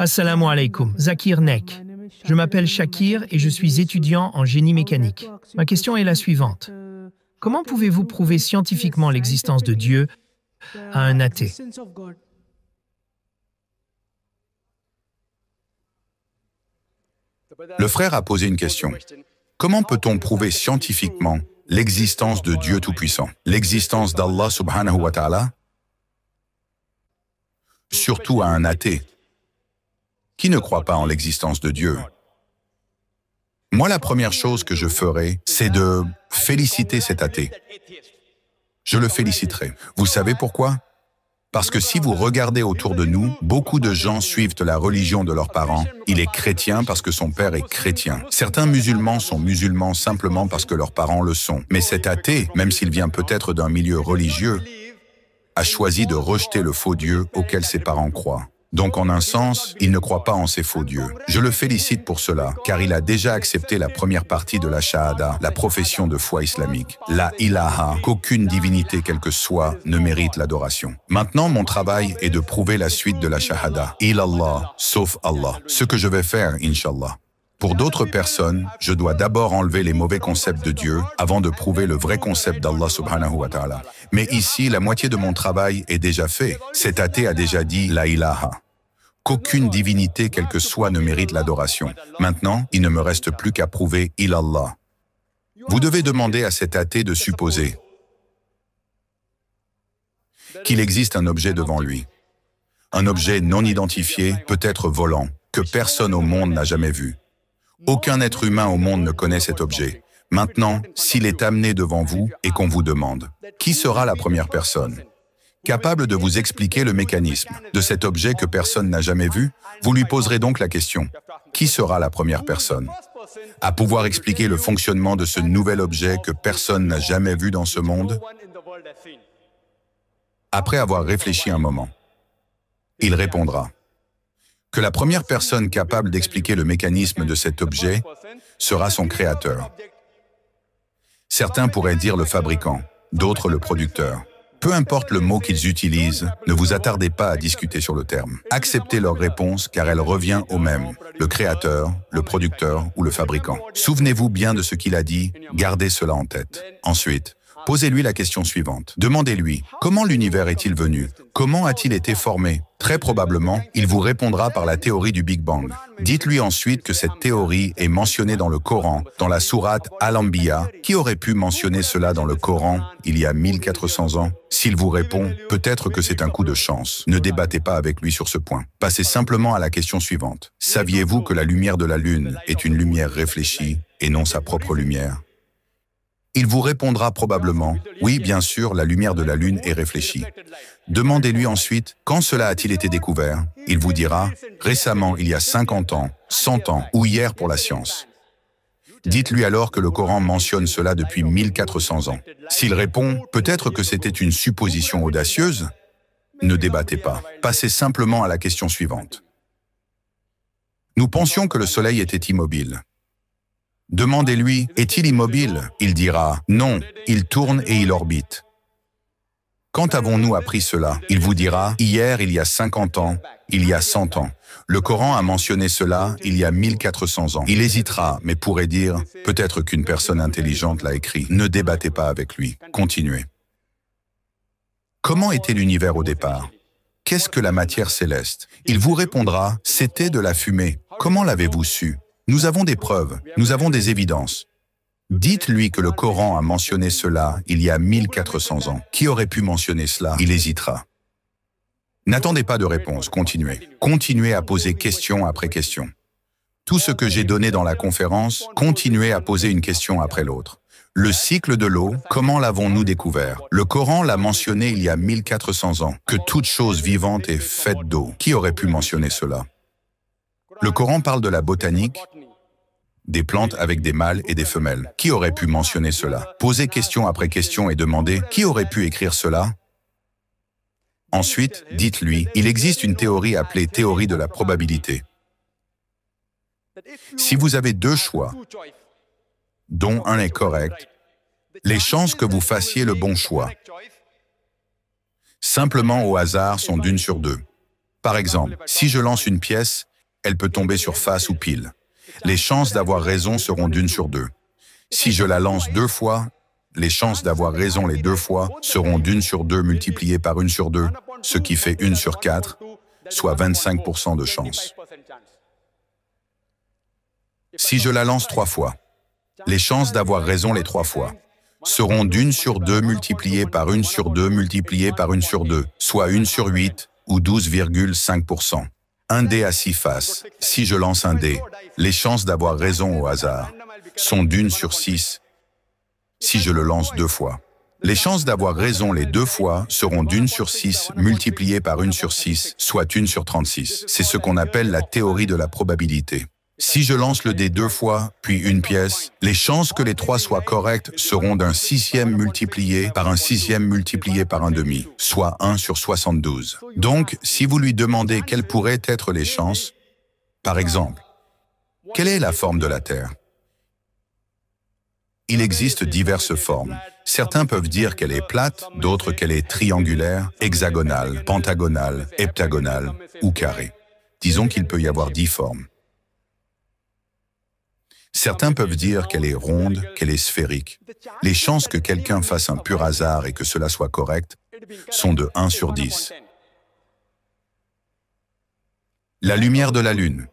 Assalamu alaikum, Zakir Nek. Je m'appelle Shakir et je suis étudiant en génie mécanique. Ma question est la suivante. Comment pouvez-vous prouver scientifiquement l'existence de Dieu à un athée? Le frère a posé une question. Comment peut-on prouver scientifiquement l'existence de Dieu Tout-Puissant, l'existence d'Allah subhanahu wa ta'ala, surtout à un athée qui ne croit pas en l'existence de Dieu? Moi, la première chose que je ferai, c'est de féliciter cet athée. Je le féliciterai. Vous savez pourquoi? Parce que si vous regardez autour de nous, beaucoup de gens suivent la religion de leurs parents. Il est chrétien parce que son père est chrétien. Certains musulmans sont musulmans simplement parce que leurs parents le sont. Mais cet athée, même s'il vient peut-être d'un milieu religieux, a choisi de rejeter le faux Dieu auquel ses parents croient. Donc en un sens, il ne croit pas en ces faux dieux. Je le félicite pour cela, car il a déjà accepté la première partie de la shahada, la profession de foi islamique. La ilaha, qu'aucune divinité quelle que soit ne mérite l'adoration. Maintenant, mon travail est de prouver la suite de la shahada. Ilallah, sauf Allah. Ce que je vais faire, Inch'Allah. Pour d'autres personnes, je dois d'abord enlever les mauvais concepts de Dieu avant de prouver le vrai concept d'Allah subhanahu wa ta'ala. Mais ici, la moitié de mon travail est déjà fait. Cet athée a déjà dit la ilaha. Qu'aucune divinité, quelle que soit, ne mérite l'adoration. Maintenant, il ne me reste plus qu'à prouver ilallah. Vous devez demander à cet athée de supposer qu'il existe un objet devant lui. Un objet non identifié, peut-être volant, que personne au monde n'a jamais vu. Aucun être humain au monde ne connaît cet objet. Maintenant, s'il est amené devant vous et qu'on vous demande, qui sera la première personne capable de vous expliquer le mécanisme de cet objet que personne n'a jamais vu, vous lui poserez donc la question, qui sera la première personne à pouvoir expliquer le fonctionnement de ce nouvel objet que personne n'a jamais vu dans ce monde? Après avoir réfléchi un moment, il répondra que la première personne capable d'expliquer le mécanisme de cet objet sera son créateur. Certains pourraient dire le fabricant, d'autres le producteur. Peu importe le mot qu'ils utilisent, ne vous attardez pas à discuter sur le terme. Acceptez leur réponse car elle revient au même, le créateur, le producteur ou le fabricant. Souvenez-vous bien de ce qu'il a dit, gardez cela en tête. Ensuite, posez-lui la question suivante. Demandez-lui, comment l'univers est-il venu? Comment a-t-il été formé? Très probablement, il vous répondra par la théorie du Big Bang. Dites-lui ensuite que cette théorie est mentionnée dans le Coran, dans la sourate Al-Anbiya. Qui aurait pu mentionner cela dans le Coran il y a 1400 ans? S'il vous répond, peut-être que c'est un coup de chance. Ne débattez pas avec lui sur ce point. Passez simplement à la question suivante. Saviez-vous que la lumière de la Lune est une lumière réfléchie et non sa propre lumière? Il vous répondra probablement, oui, bien sûr, la lumière de la Lune est réfléchie. Demandez-lui ensuite, quand cela a-t-il été découvert? Il vous dira, récemment, il y a 50 ans, 100 ans, ou hier pour la science. Dites-lui alors que le Coran mentionne cela depuis 1400 ans. S'il répond, peut-être que c'était une supposition audacieuse, ne débattez pas. Passez simplement à la question suivante. Nous pensions que le Soleil était immobile. Demandez-lui, est-il immobile? Il dira, non, il tourne et il orbite. Quand avons-nous appris cela? Il vous dira, hier, il y a 50 ans, il y a 100 ans. Le Coran a mentionné cela il y a 1400 ans. Il hésitera, mais pourrait dire, peut-être qu'une personne intelligente l'a écrit. Ne débattez pas avec lui. Continuez. Comment était l'univers au départ? Qu'est-ce que la matière céleste? Il vous répondra, c'était de la fumée. Comment l'avez-vous su? Nous avons des preuves, nous avons des évidences. Dites-lui que le Coran a mentionné cela il y a 1400 ans. Qui aurait pu mentionner cela? Il hésitera. N'attendez pas de réponse, continuez. Continuez à poser question après question. Tout ce que j'ai donné dans la conférence, continuez à poser une question après l'autre. Le cycle de l'eau, comment l'avons-nous découvert? Le Coran l'a mentionné il y a 1400 ans, que toute chose vivante est faite d'eau. Qui aurait pu mentionner cela? Le Coran parle de la botanique, des plantes avec des mâles et des femelles. Qui aurait pu mentionner cela? Posez question après question et demandez qui aurait pu écrire cela? Ensuite, dites-lui, il existe une théorie appelée théorie de la probabilité. Si vous avez deux choix, dont un est correct, les chances que vous fassiez le bon choix, simplement au hasard, sont d'1 sur 2. Par exemple, si je lance une pièce elle peut tomber sur face ou pile. Les chances d'avoir raison seront d'1 sur 2. Si je la lance 2 fois, les chances d'avoir raison les 2 fois seront d'1 sur 2 multipliées par 1 sur 2, ce qui fait 1 sur 4, soit 25% de chance. Si je la lance 3 fois, les chances d'avoir raison les 3 fois seront d'1 sur 2 multipliées par 1 sur 2 multipliées par 1 sur 2, soit 1 sur 8 ou 12,5%. Un dé à 6 faces. Si je lance un dé, les chances d'avoir raison au hasard sont d'1 sur 6 si je le lance 2 fois. Les chances d'avoir raison les 2 fois seront d'1 sur 6 multipliées par 1 sur 6, soit 1 sur 36. C'est ce qu'on appelle la théorie de la probabilité. Si je lance le dé 2 fois, puis une pièce, les chances que les 3 soient correctes seront d'un 6e multiplié par un 6e multiplié par un demi, soit 1 sur 72. Donc, si vous lui demandez quelles pourraient être les chances, par exemple, quelle est la forme de la Terre? Il existe diverses formes. Certains peuvent dire qu'elle est plate, d'autres qu'elle est triangulaire, hexagonale, pentagonale, heptagonale ou carrée. Disons qu'il peut y avoir 10 formes. Certains peuvent dire qu'elle est ronde, qu'elle est sphérique. Les chances que quelqu'un fasse un pur hasard et que cela soit correct sont de 1 sur 10. La lumière de la Lune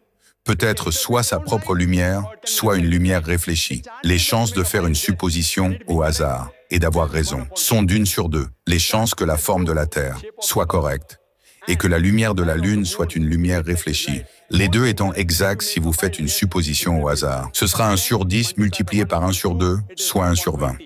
peut être soit sa propre lumière, soit une lumière réfléchie. Les chances de faire une supposition au hasard et d'avoir raison sont d'1 sur 2. Les chances que la forme de la Terre soit correcte et que la lumière de la Lune soit une lumière réfléchie, les deux étant exacts si vous faites une supposition au hasard. Ce sera 1 sur 10 multiplié par 1 sur 2, soit 1 sur 20.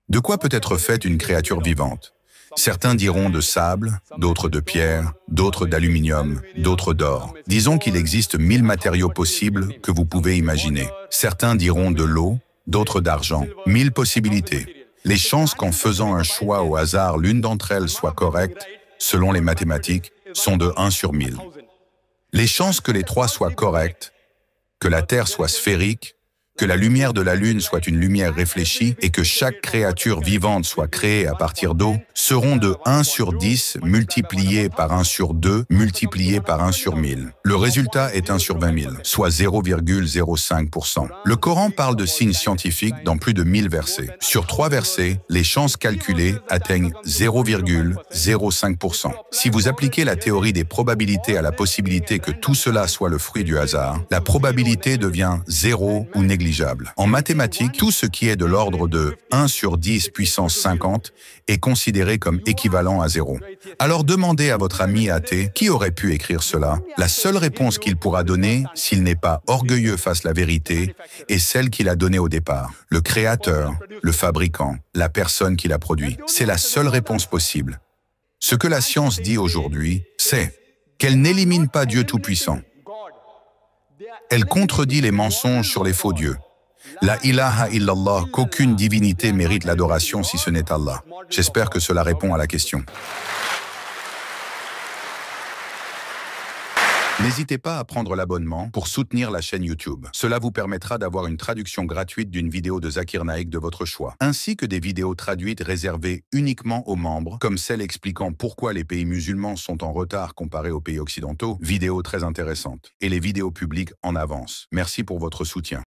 De quoi peut être faite une créature vivante? Certains diront de sable, d'autres de pierre, d'autres d'aluminium, d'autres d'or. Disons qu'il existe 1000 matériaux possibles que vous pouvez imaginer. Certains diront de l'eau, d'autres d'argent. 1000 possibilités. Les chances qu'en faisant un choix au hasard, l'une d'entre elles soit correcte, selon les mathématiques, sont de 1 sur 1000. Les chances que les 3 soient correctes, que la Terre soit sphérique, que la lumière de la Lune soit une lumière réfléchie et que chaque créature vivante soit créée à partir d'eau seront de 1 sur 10 multiplié par 1 sur 2 multiplié par 1 sur 1000. Le résultat est 1 sur 20 000, soit 0,05%. Le Coran parle de signes scientifiques dans plus de 1000 versets. Sur 3 versets, les chances calculées atteignent 0,05%. Si vous appliquez la théorie des probabilités à la possibilité que tout cela soit le fruit du hasard, la probabilité devient 0 ou négligeable. En mathématiques, tout ce qui est de l'ordre de 1 sur 10 puissance 50 est considéré comme équivalent à 0. Alors demandez à votre ami athée qui aurait pu écrire cela. La seule réponse qu'il pourra donner, s'il n'est pas orgueilleux face à la vérité, est celle qu'il a donnée au départ. Le créateur, le fabricant, la personne qui l'a produit. C'est la seule réponse possible. Ce que la science dit aujourd'hui, c'est qu'elle n'élimine pas Dieu Tout-Puissant. Elle contredit les mensonges sur les faux dieux. La ilaha illallah, qu'aucune divinité mérite l'adoration si ce n'est Allah. J'espère que cela répond à la question. N'hésitez pas à prendre l'abonnement pour soutenir la chaîne YouTube. Cela vous permettra d'avoir une traduction gratuite d'une vidéo de Zakir Naik de votre choix, ainsi que des vidéos traduites réservées uniquement aux membres, comme celle expliquant pourquoi les pays musulmans sont en retard comparés aux pays occidentaux, vidéos très intéressantes, et les vidéos publiques en avance. Merci pour votre soutien.